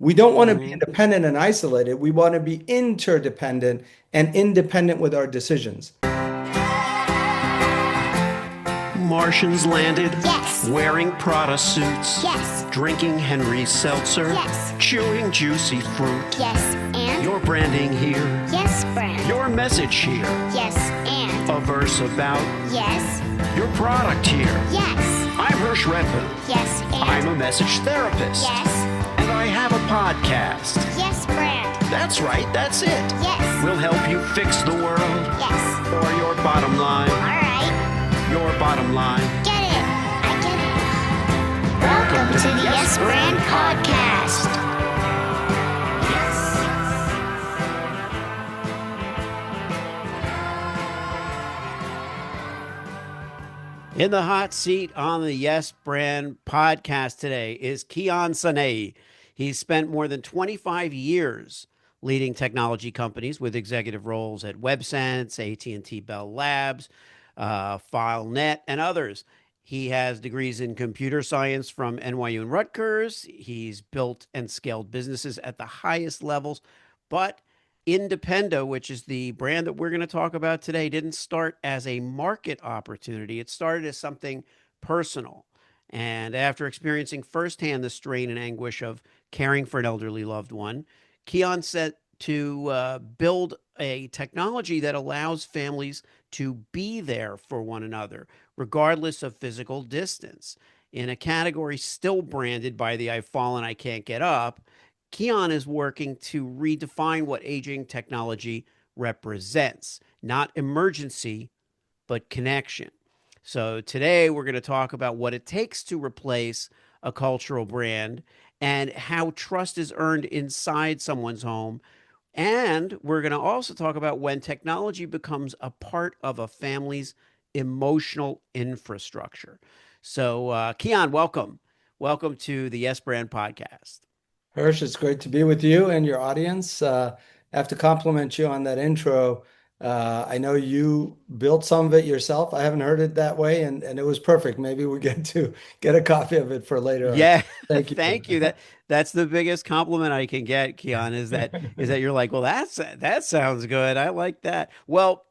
We don't want to be Hmm. independent and isolated. We want to be interdependent and independent with our decisions. Martians landed, Yes. wearing Prada suits, Yes. drinking Henry Seltzer, Yes. chewing juicy fruit. Yes. And? Your branding here, Yes, brand. your message here, Yes. And? a verse about Yes. your product here. Yes. I'm Hersh Rephun. Yes. And? I'm a message therapist. Yes. And I have a podcast. Yes, brand. That's right, that's it. Yes. We'll help you fix the world Yes. or your bottom line. All right. Your bottom line. Get it. I get it. Welcome to the Yes Brand Podcast. In the hot seat on the Yes Brand podcast today is Kian Saneii. He's spent more than 25 years leading technology companies with executive roles at WebSense, AT&T Bell Labs, FileNet, and others. He has degrees in computer science from NYU and Rutgers. He's built and scaled businesses at the highest levels, but Independa, which is the brand that we're going to talk about today, didn't start as a market opportunity. It started as something personal. And after experiencing firsthand the strain and anguish of caring for an elderly loved one, Kian set to build a technology that allows families to be there for one another, regardless of physical distance. In a category still branded by the I've fallen, I can't get up, Kian is working to redefine what aging technology represents, not emergency, but connection. So today we're going to talk about what it takes to replace a cultural brand and how trust is earned inside someone's home. And we're going to also talk about when technology becomes a part of a family's emotional infrastructure. So, Kian, welcome. Welcome to the Yes Brand podcast. Hirsch, it's great to be with you and your audience. I have to compliment you on that intro. I know you built some of it yourself. I haven't heard it that way, and it was perfect. Maybe we get to get a copy of it for later on. Yeah, Thank you for thank you. That's the biggest compliment I can get, Kian, is that you're like, well, that sounds good. I like that. Well,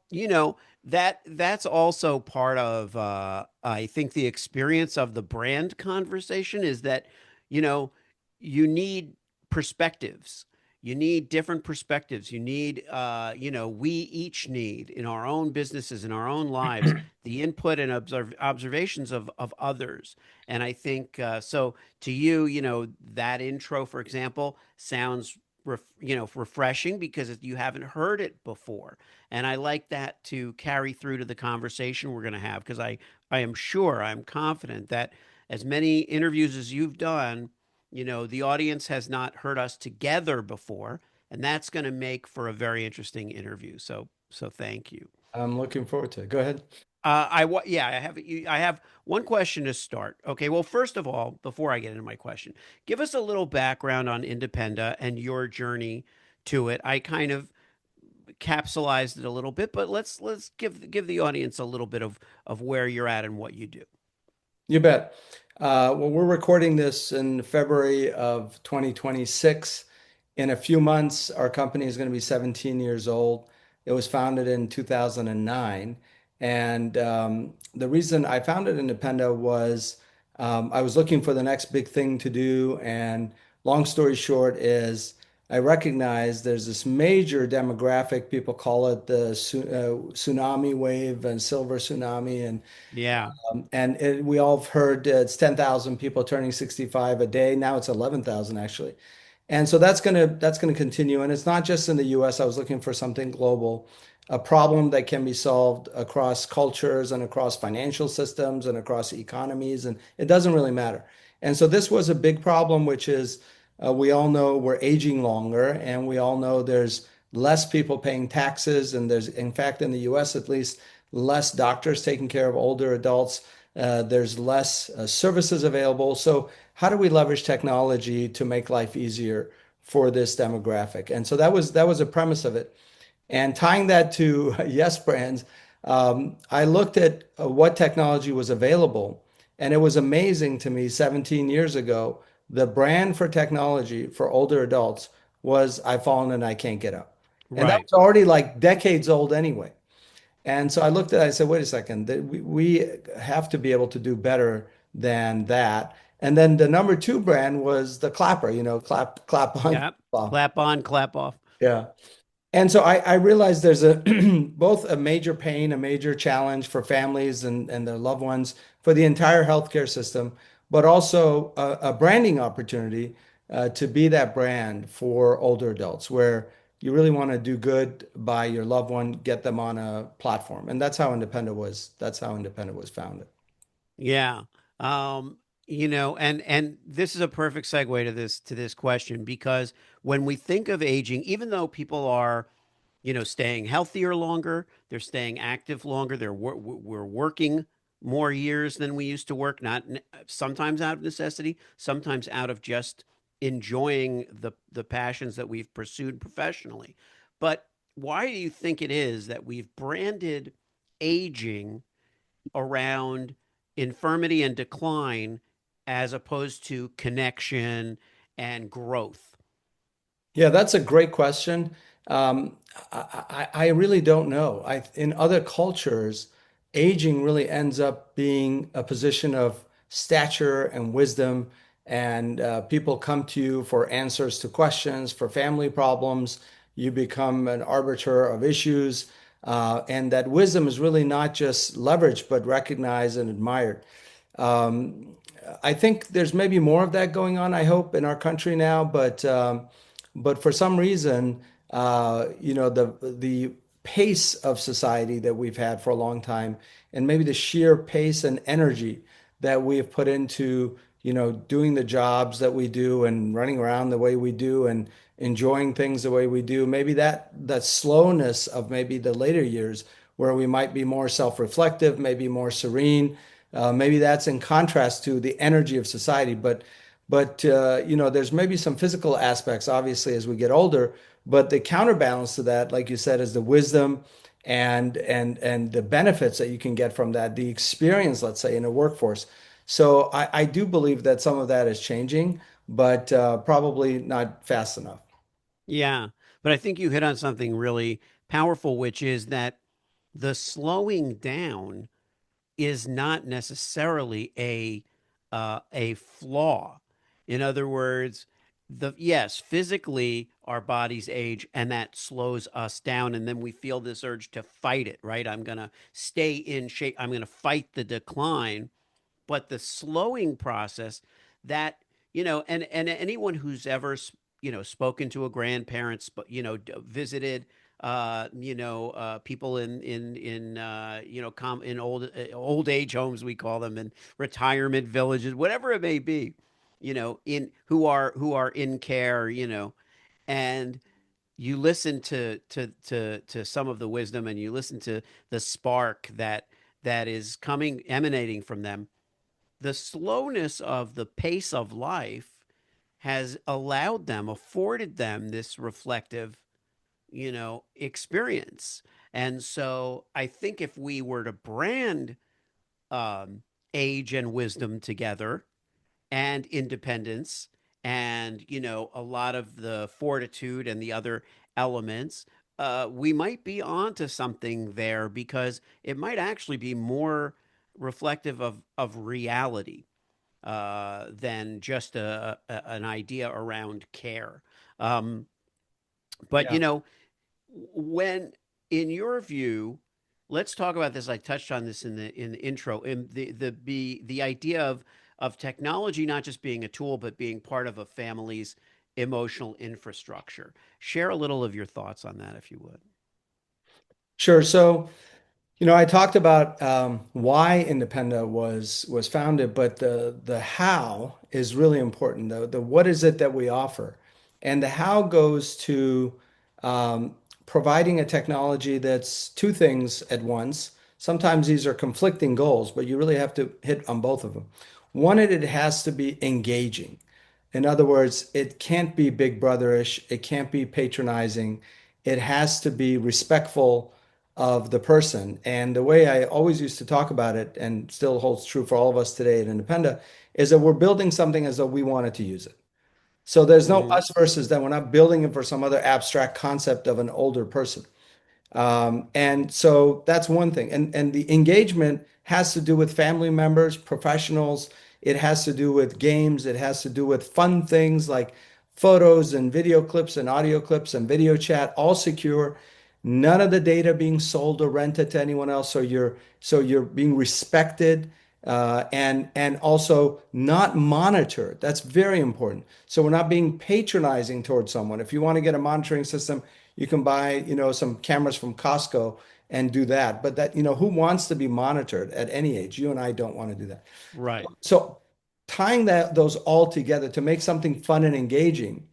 that's also part of I think the experience of the brand conversation is that, you know, you need perspectives. You need different perspectives. You need, we each need in our own businesses, in our own lives, the input and observations of others. And I think so. To you, that intro, for example, sounds refreshing because you haven't heard it before. And I like that to carry through to the conversation we're going to have because I am sure, I'm confident that as many interviews as you've done, the audience has not heard us together before, and that's going to make for a very interesting interview. So thank you. I'm looking forward to it. Go ahead. Yeah, I have one question to start. Okay, well, first of all, before I get into my question, give us a little background on Independa and your journey to it. I kind of capsulized it a little bit, but let's give the audience a little bit of where you're at and what you do. You bet. Well, we're recording this in February of 2026. In a few months, our company is going to be 17 years old. It was founded in 2009. And the reason I founded Independa was I was looking for the next big thing to do. And long story short is I recognize there's this major demographic, people call it the tsunami wave and silver tsunami. Yeah. We all have heard it's 10,000 people turning 65 a day. Now it's 11,000 actually. And so that's gonna continue. And it's not just in the US. I was looking for something global, a problem that can be solved across cultures and across financial systems and across economies, and it doesn't really matter. And so this was a big problem, which is we all know we're aging longer, and we all know there's less people paying taxes, and there's, in fact, in the US at least, less doctors taking care of older adults. There's less services available. So how do we leverage technology to make life easier for this demographic? And so that was a premise of it. And tying that to Yes Brands, I looked at what technology was available, and it was amazing to me 17 years ago the brand for technology for older adults was I've fallen and I can't get up. And that Right. was already like decades old anyway. And so I looked at it, I said, wait a second, we have to be able to do better than that. And then the number two brand was the clapper, clap, clap on, Yep. clap off. Clap on, clap off. Yeah. And so I realized there's a both a major pain, a major challenge for families and their loved ones for the entire healthcare system, but also a branding opportunity to be that brand for older adults, where you really want to do good by your loved one, get them on a platform, and that's how Independa was. That's how Independa was founded. Yeah. And this is a perfect segue to this question because when we think of aging, even though people are, staying healthier longer, they're staying active longer, we're working more years than we used to work, not sometimes out of necessity, sometimes out of just enjoying the passions that we've pursued professionally. But why do you think it is that we've branded aging around infirmity and decline as opposed to connection and growth? Yeah, that's a great question. Um, I really don't know. In other cultures, aging really ends up being a position of stature and wisdom, and people come to you for answers to questions, for family problems. You become an arbiter of issues, and that wisdom is really not just leveraged, but recognized and admired. Um, I think there's maybe more of that going on, I hope, in our country now, but for some reason, the pace of society that we've had for a long time, and maybe the sheer pace and energy that we have put into, doing the jobs that we do and running around the way we do and enjoying things the way we do, maybe that slowness of maybe the later years where we might be more self-reflective, maybe more serene. Maybe that's in contrast to the energy of society, but there's maybe some physical aspects, obviously, as we get older. But the counterbalance to that, like you said, is the wisdom and the benefits that you can get from that, the experience, let's say, in a workforce. So I do believe that some of that is changing, but probably not fast enough. Yeah. But I think you hit on something really powerful, which is that the slowing down is not necessarily a flaw. In other words, the yes, physically our bodies age and that slows us down and then we feel this urge to fight it, right? I'm going to stay in shape. I'm going to fight the decline, but the slowing process that, and anyone who's ever spoken to a grandparent, visited people in old age homes, we call them, in retirement villages, whatever it may be, in who are in care, and you listen to some of the wisdom and you listen to the spark that is coming emanating from them. The slowness of the pace of life has afforded them this reflective, experience. And so I think if we were to brand age and wisdom together and independence and, a lot of the fortitude and the other elements, we might be onto something there because it might actually be more reflective of reality than just an idea around care. Um, but Yeah. when, in your view, let's talk about this. I touched on this in the intro. In the idea of technology not just being a tool but being part of a family's emotional infrastructure. Share a little of your thoughts on that, if you would. Sure. So, I talked about why Independa was founded, but the how is really important. The what is it that we offer, and the how goes to um, providing a technology that's two things at once. Sometimes these are conflicting goals, but you really have to hit on both of them. One, it has to be engaging. In other words, it can't be big brotherish. It can't be patronizing. It has to be respectful of the person. And the way I always used to talk about it, and still holds true for all of us today at Independa, is that we're building something as though we wanted to use it. So there's no Hmm. us versus them. We're not building it for some other abstract concept of an older person. And so that's one thing. And the engagement has to do with family members, professionals. It has to do with games. It has to do with fun things like photos and video clips and audio clips and video chat, all secure. None of the data being sold or rented to anyone else. So you're being respected, and also not monitored. That's very important. So we're not being patronizing towards someone. If you want to get a monitoring system, you can buy, some cameras from Costco and do that. But who wants to be monitored at any age? You and I don't want to do that. Right. So tying those all together to make something fun and engaging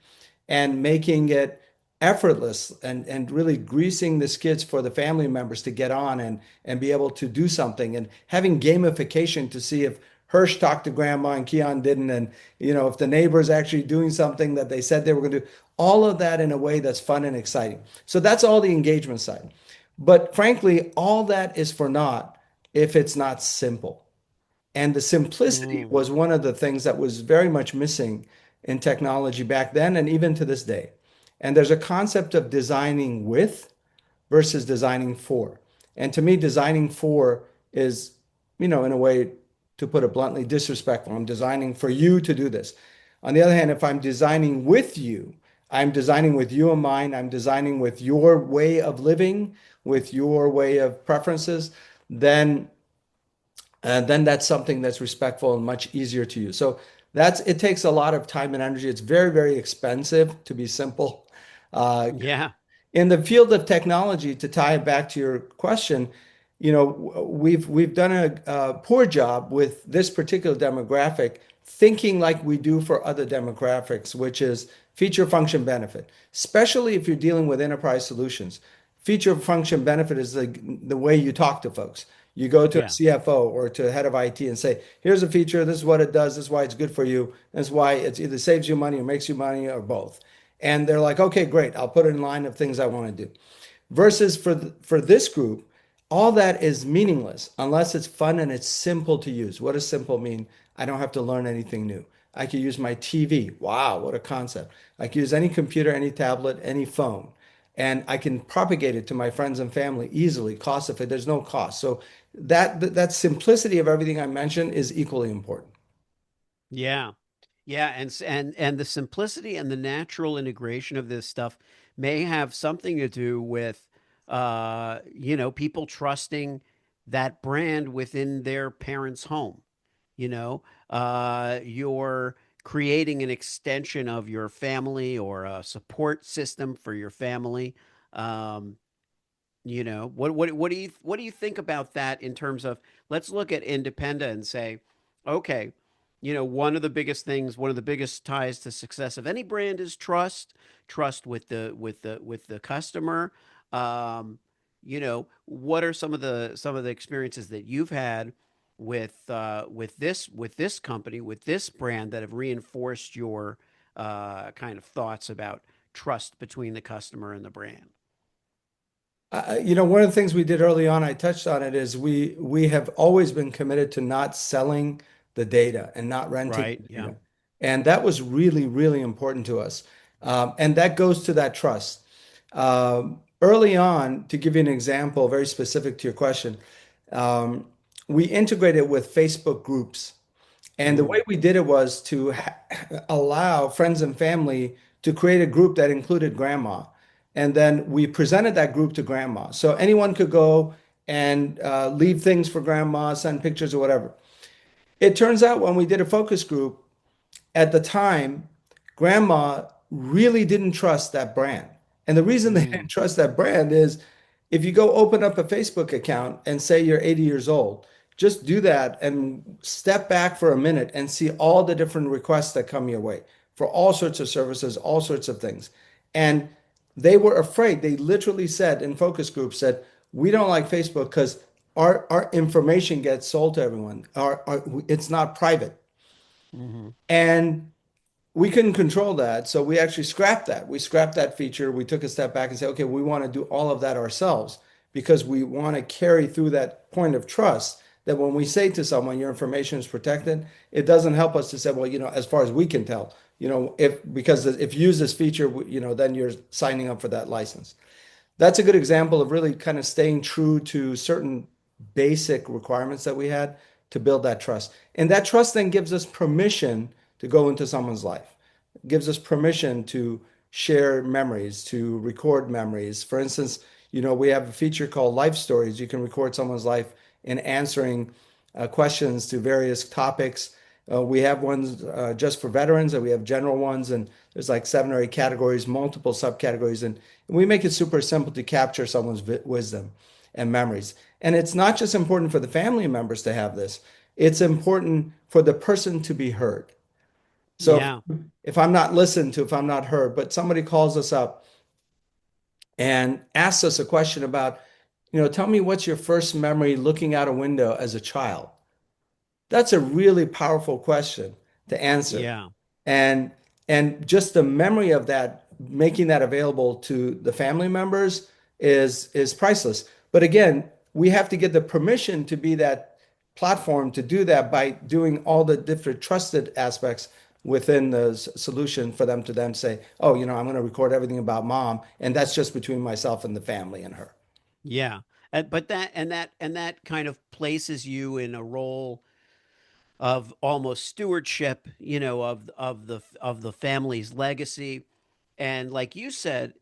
and making it effortless and really greasing the skids for the family members to get on and be able to do something, and having gamification to see if Hersh talked to grandma and Kian didn't, and if the neighbor's actually doing something that they said they were going to do, all of that in a way that's fun and exciting. So that's all the engagement side. But frankly, all that is for naught if it's not simple. And the simplicity Mm. was one of the things that was very much missing in technology back then and even to this day. And there's a concept of designing with versus designing for. And to me, designing for is, in a way, to put it bluntly, disrespectful. I'm designing for you to do this. On the other hand, if I'm designing with you, I'm designing with you in mind, I'm designing with your way of living, with your way of preferences, then then that's something that's respectful and much easier to use. So it takes a lot of time and energy. It's very, very expensive to be simple. Uh, Yeah. in the field of technology, to tie it back to your question, we've done a poor job with this particular demographic thinking like we do for other demographics, which is feature function benefit, especially if you're dealing with enterprise solutions. Feature function benefit is the way you talk to folks. You go to a Yeah. CFO or to a head of IT and say, here's a feature, this is what it does, this is why it's good for you, this is why it either saves you money or makes you money or both. And they're like, okay, great, I'll put it in line of things I want to do. Versus for this group, all that is meaningless unless it's fun and it's simple to use. What does simple mean? I don't have to learn anything new. I can use my TV. Wow, what a concept. I can use any computer, any tablet, any phone, and I can propagate it to my friends and family easily, cost effective. There's no cost. So that simplicity of everything I mentioned is equally important. Yeah. Yeah, and the simplicity and the natural integration of this stuff may have something to do with people trusting that brand within their parents' home. You're creating an extension of your family or a support system for your family. Um, what do you think about that in terms of, let's look at Independa and say, okay, one of the biggest things, one of the biggest ties to success of any brand is trust with the customer. What are some of the experiences that you've had with this company, with this brand, that have reinforced your kind of thoughts about trust between the customer and the brand? One of the things we did early on, I touched on it, is we have always been committed to not selling the data and not renting Right. the Yeah. data. And that was really, really important to us. And that goes to that trust. Early on, to give you an example, very specific to your question, um, we integrated with Facebook groups. And the way Mm. we did it was to allow friends and family to create a group that included grandma. And then we presented that group to grandma. So anyone could go and leave things for grandma, send pictures or whatever. It turns out when we did a focus group, at the time, grandma really didn't trust that brand. And the reason they Mm. didn't trust that brand is if you go open up a Facebook account and say you're 80 years old, just do that and step back for a minute and see all the different requests that come your way for all sorts of services, all sorts of things. And they were afraid. They literally said in focus groups said, we don't like Facebook because our information gets sold to everyone. It's not private. Hmm. And we couldn't control that. So we actually scrapped that. We scrapped that feature. We took a step back and said, okay, we want to do all of that ourselves because we want to carry through that point of trust that when we say to someone, your information is protected, it doesn't help us to say, well, as far as we can tell, because if you use this feature, then you're signing up for that license. That's a good example of really kind of staying true to certain basic requirements that we had to build that trust. And that trust then gives us permission to go into someone's life, gives us permission to share memories, to record memories. For instance, we have a feature called Life Stories. You can record someone's life in answering questions to various topics. We have ones just for veterans, and we have general ones, and there's like 7 or 8 categories, multiple subcategories, and we make it super simple to capture someone's wisdom and memories. And it's not just important for the family members to have this, it's important for the person to be heard. So Yeah. if I'm not listened to, if I'm not heard, but somebody calls us up and asks us a question about, tell me what's your first memory looking out a window as a child. That's a really powerful question to answer. Yeah. And just the memory of that, making that available to the family members is priceless. But again, we have to get the permission to be that platform to do that by doing all the different trusted aspects within the solution for them to then say, oh, I'm going to record everything about mom, and that's just between myself and the family and her. Yeah. But that kind of places you in a role of almost stewardship, of the family's legacy. And like you said,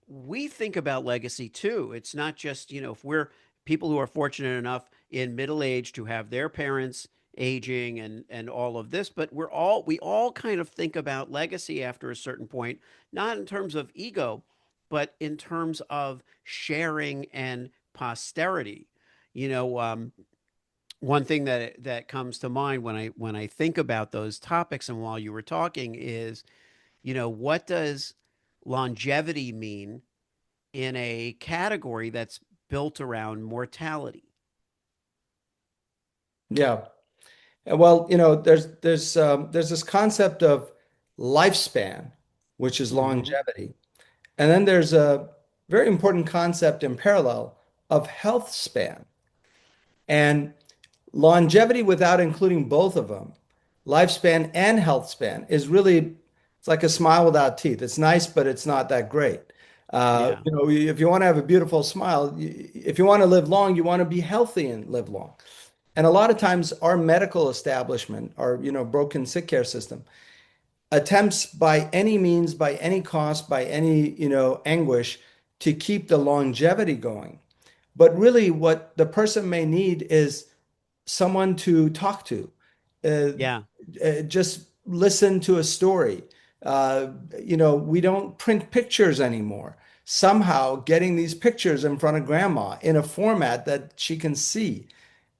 we think about legacy too. It's not just, if we're people who are fortunate enough in middle age to have their parents aging and all of this, but we all kind of think about legacy after a certain point, not in terms of ego, but in terms of sharing and posterity. You know, one thing that comes to mind when I think about those topics and while you were talking is, what does longevity mean in a category that's built around mortality? Yeah. Well, there's this concept of lifespan, which is Hmm. longevity. And then there's a very important concept in parallel of health span. And longevity without including both of them, lifespan and health span, is really, it's like a smile without teeth. It's nice, but it's not that great. Yeah. If you want to have a beautiful smile, if you want to live long, you want to be healthy and live long. And a lot of times our medical establishment, our, broken sick care system, attempts by any means, by any cost, by any, anguish to keep the longevity going. But really what the person may need is someone to talk to, uh, Yeah. just listen to a story. Uh, we don't print pictures anymore. Somehow getting these pictures in front of grandma in a format that she can see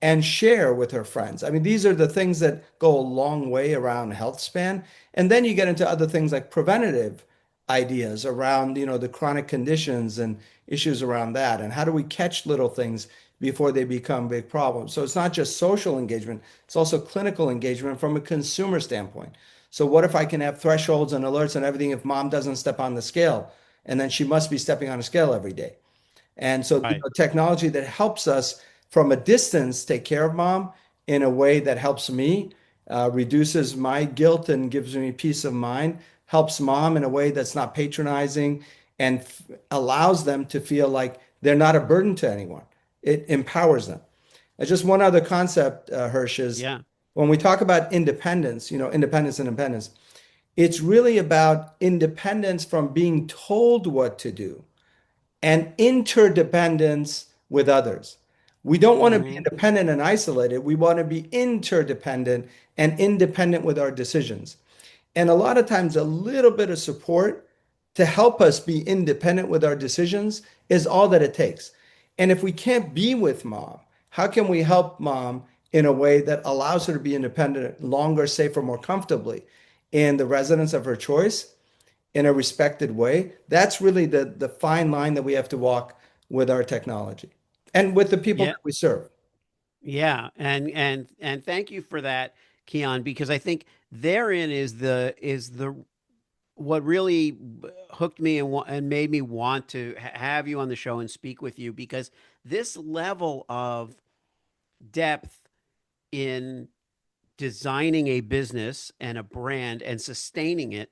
and share with her friends. I mean, these are the things that go a long way around health span. And then you get into other things like preventative ideas around, the chronic conditions and issues around that. And how do we catch little things before they become big problems? So it's not just social engagement, it's also clinical engagement from a consumer standpoint. So what if I can have thresholds and alerts and everything if mom doesn't step on the scale and then she must be stepping on a scale every day? And so, Right. technology that helps us from a distance take care of mom in a way that helps me, reduces my guilt and gives me peace of mind, helps mom in a way that's not patronizing and allows them to feel like they're not a burden to anyone. It empowers them. And just one other concept, Hirsch, is Yeah. when we talk about independence, independence and independence, it's really about independence from being told what to do and interdependence with others. We don't want to be Hmm. independent and isolated. We want to be interdependent and independent with our decisions. And a lot of times, a little bit of support to help us be independent with our decisions is all that it takes. And if we can't be with mom, how can we help mom in a way that allows her to be independent longer, safer, more comfortably in the residence of her choice? In a respected way. That's really the fine line that we have to walk with our technology and with the people Yeah. that we serve. Yeah. And thank you for that, Keon, because I think therein is the what really hooked me and made me want to have you on the show and speak with you, because this level of depth in designing a business and a brand and sustaining it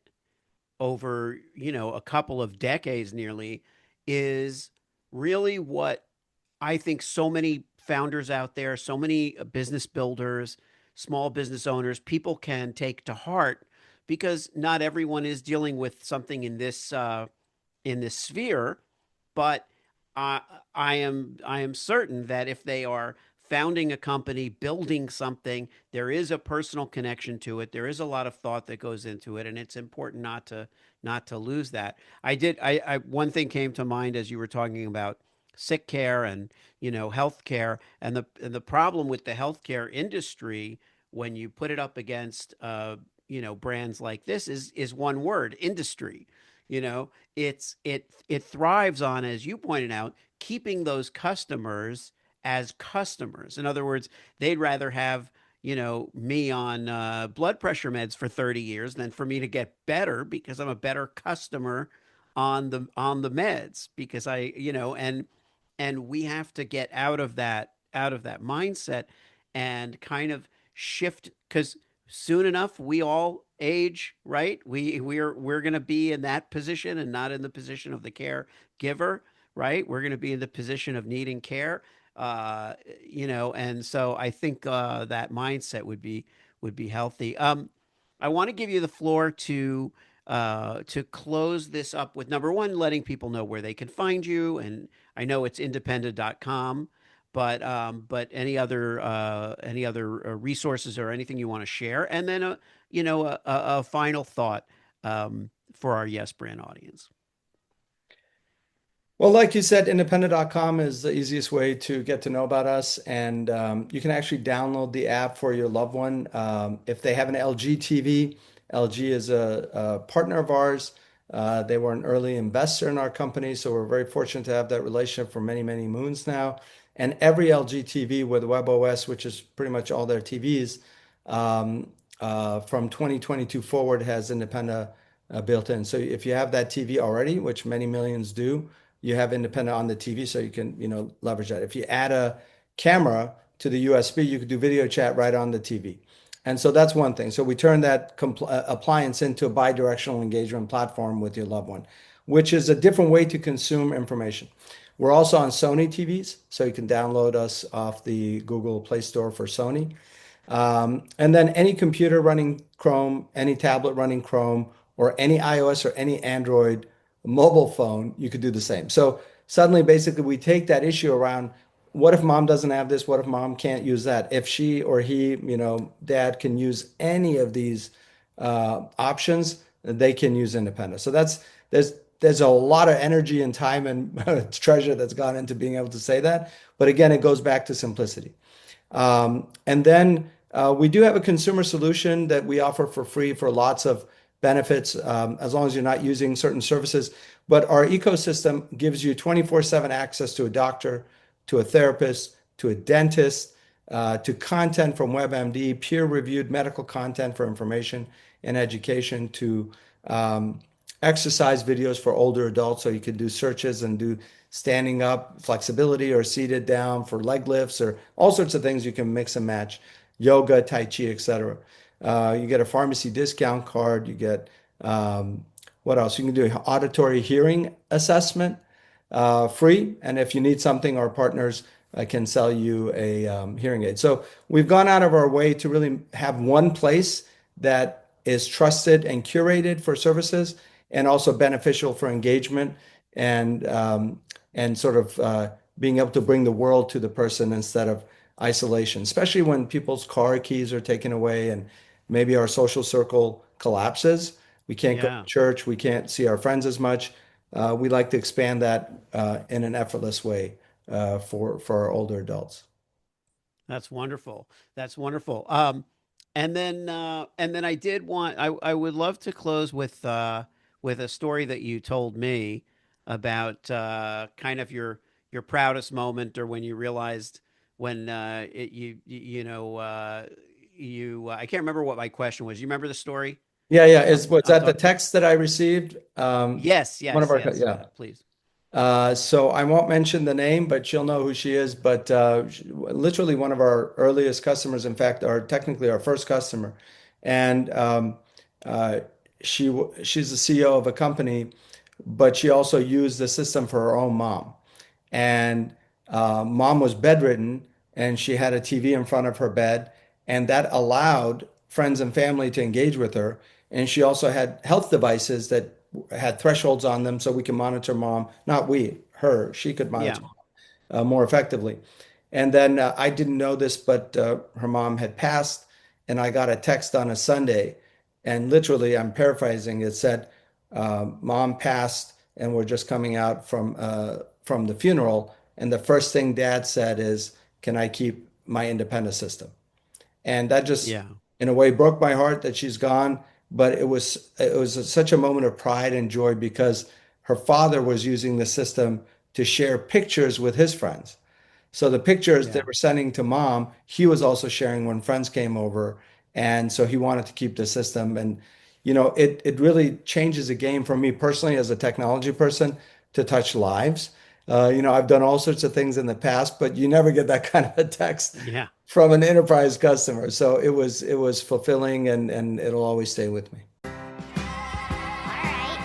over, a couple of decades nearly, is really what I think so many founders out there, so many business builders, small business owners, people can take to heart, because not everyone is dealing with something in this sphere. But I, I am certain that if they are founding a company, building something, there is a personal connection to it. There is a lot of thought that goes into it, and it's important not to lose that. One thing came to mind as you were talking about sick care and healthcare, and the problem with the healthcare industry when you put it up against brands like this is one word: industry. It thrives on, as you pointed out, keeping those customers as customers. In other words, they'd rather have me on blood pressure meds for 30 years than for me to get better, because I'm a better customer on the meds, because I and we have to get out of that mindset and kind of shift, because soon enough we all age, right? We're going to be in that position and not in the position of the caregiver, right? We're going to be in the position of needing care, and so I think that mindset would be healthy. I want to give you the floor to close this up with, number one, letting people know where they can find you, and I know it's independa.com, but any other resources or anything you want to share, and then a final thought for our Yes Brand audience. Well, like you said, independent.com is the easiest way to get to know about us. And you can actually download the app for your loved one. If they have an LG TV, LG is a partner of ours. They were an early investor in our company, so we're very fortunate to have that relationship for many, many moons now. And every LG TV with WebOS, which is pretty much all their TVs, from 2022 forward, has Independa built in. So if you have that TV already, which many millions do, you have Independa on the TV, so you can, leverage that. If you add a camera to the USB, you could do video chat right on the TV. And so that's one thing. So we turn that appliance into a bi-directional engagement platform with your loved one, which is a different way to consume information. We're also on Sony TVs, so you can download us off the Google Play Store for Sony. And then any computer running Chrome, any tablet running Chrome, or any iOS or any Android mobile phone, you could do the same. So suddenly, basically, we take that issue around, what if mom doesn't have this? What if mom can't use that? If she or he, dad can use any of these options, they can use Independa. So there's a lot of energy and time and treasure that's gone into being able to say that. But again, it goes back to simplicity. And then we do have a consumer solution that we offer for free for lots of benefits, as long as you're not using certain services. But our ecosystem gives you 24/7 access to a doctor, to a therapist, to a dentist, to content from WebMD, peer-reviewed medical content for information and education, to exercise videos for older adults, so you can do searches and do standing up flexibility or seated down for leg lifts, or all sorts of things you can mix and match, yoga, tai chi, etc. You get a pharmacy discount card. You get what else? You can do an auditory hearing assessment free. And if you need something, our partners can sell you a hearing aid. So we've gone out of our way to really have one place that is trusted and curated for services, and also beneficial for engagement, and sort of being able to bring the world to the person instead of isolation, especially when people's car keys are taken away and maybe our social circle collapses. We can't go to Yeah. church. We can't see our friends as much. We like to expand that in an effortless way for our older adults. That's wonderful. That's wonderful. And then I would love to close with a story that you told me about kind of your proudest moment, or when you realized, when it, you know you I can't remember what my question was. You remember the story? Yeah, yeah. Was I'll that the talk. text that I received? Yes, One of yes, our, yes. yeah. Please. So I won't mention the name, but she'll know who she is. But literally one of our earliest customers, in fact, are technically our first customer, and uh, she's the CEO of a company, but she also used the system for her own mom. And mom was bedridden, and she had a TV in front of her bed, and that allowed friends and family to engage with her. And she also had health devices that had thresholds on them so we can monitor mom, not we, her, she could Yeah, monitor more effectively. And then I didn't know this, but her mom had passed, and I got a text on a Sunday, and literally, I'm paraphrasing. It said, "Mom passed, and we're just coming out from the funeral." And the first thing Dad said is, "Can I keep my Independa system?" And that just, yeah, in a way, broke my heart that she's gone. But it was such a moment of pride and joy because her father was using the system to share pictures with his friends. So the pictures they yeah, were sending to mom, he was also sharing when friends came over. And so he wanted to keep the system. And, it really changes the game for me personally as a technology person to touch lives. I've done all sorts of things in the past, but you never get that kind of a text yeah. from an enterprise customer. So it was fulfilling and it'll always stay with me. Alright.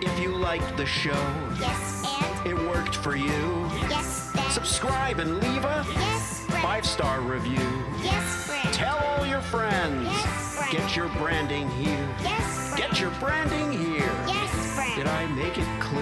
If you liked the show, Yes, and? it worked for you, Yes, then? subscribe and leave a Yes, friend. 5-star review. Yes, friend. Tell all your friends. Yes, friend. Get your branding here. Yes, friend. Get your branding here. Yes, friend. Did I make it clear?